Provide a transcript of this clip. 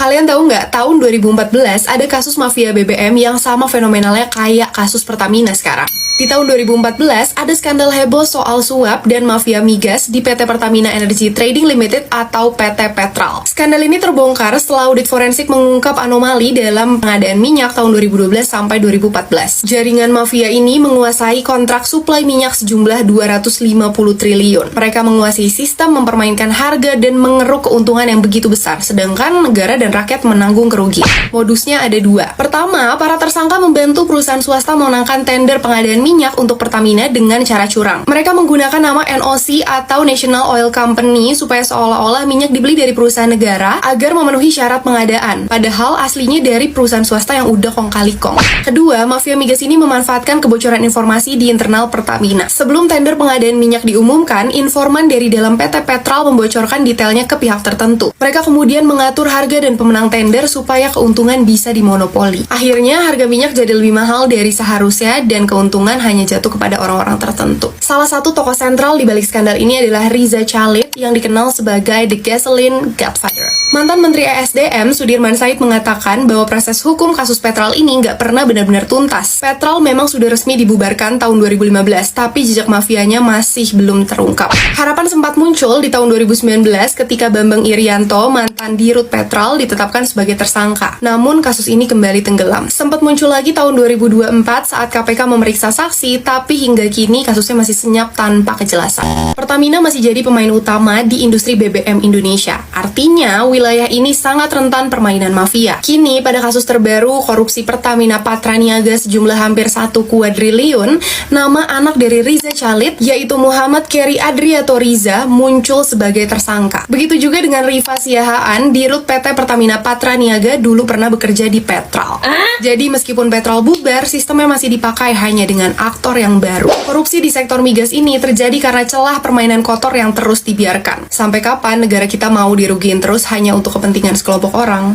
Kalian tahu nggak, tahun 2014 ada kasus mafia BBM yang sama fenomenalnya kayak kasus Pertamina sekarang. Di tahun 2014, ada skandal heboh soal suap dan mafia migas di PT Pertamina Energy Trading Limited atau PT Petral. Skandal ini terbongkar setelah audit forensik mengungkap anomali dalam pengadaan minyak tahun 2012 sampai 2014. Jaringan mafia ini menguasai kontrak suplai minyak sejumlah 250 triliun. Mereka menguasai sistem, mempermainkan harga, dan mengeruk keuntungan yang begitu besar, sedangkan negara dan rakyat menanggung kerugian. Modusnya ada dua. Pertama, para tersangka membantu perusahaan swasta memenangkan tender pengadaan minyak untuk Pertamina dengan cara curang. Mereka menggunakan nama NOC atau National Oil Company supaya seolah-olah minyak dibeli dari perusahaan negara agar memenuhi syarat pengadaan, padahal aslinya dari perusahaan swasta yang udah kong kali kong. Kedua, mafia migas ini memanfaatkan kebocoran informasi di internal Pertamina. Sebelum tender pengadaan minyak diumumkan, informan dari dalam PT Petral membocorkan detailnya ke pihak tertentu. Mereka kemudian mengatur harga dan pemenang tender supaya keuntungan bisa dimonopoli. Akhirnya harga minyak jadi lebih mahal dari seharusnya dan keuntungan hanya jatuh kepada orang-orang tertentu. Salah satu tokoh sentral di balik skandal ini adalah Riza Khalid yang dikenal sebagai The Gasoline Godfather. Mantan Menteri ESDM Sudirman Said mengatakan bahwa proses hukum kasus Petral ini nggak pernah benar-benar tuntas. Petral memang sudah resmi dibubarkan tahun 2015, tapi jejak mafianya masih belum terungkap. Harapan sempat muncul di tahun 2019 ketika Bambang Irianto, mantan Dirut Petral, ditetapkan sebagai tersangka. Namun kasus ini kembali tenggelam. Sempat muncul lagi tahun 2024 saat KPK memeriksa saksi, tapi hingga kini kasusnya masih senyap tanpa kejelasan. Pertamina masih jadi pemain utama di industri BBM Indonesia. Artinya, wilayah ini sangat rentan permainan mafia. Kini, pada kasus terbaru korupsi Pertamina Patraniaga sejumlah hampir 1 kuadriliun, nama anak dari Riza Khalid, yaitu Muhammad Keri Adriato Riza, muncul sebagai tersangka. Begitu juga dengan Rifa Siahaan, Dirut PT Pertamina Patraniaga, dulu pernah bekerja di Petral. Jadi meskipun Petral bubar, sistemnya masih dipakai hanya dengan aktor yang baru. Korupsi di sektor migas ini terjadi karena celah permainan kotor yang terus dibiarkan. Sampai kapan negara kita mau dirugiin terus hanya untuk kepentingan sekelompok orang?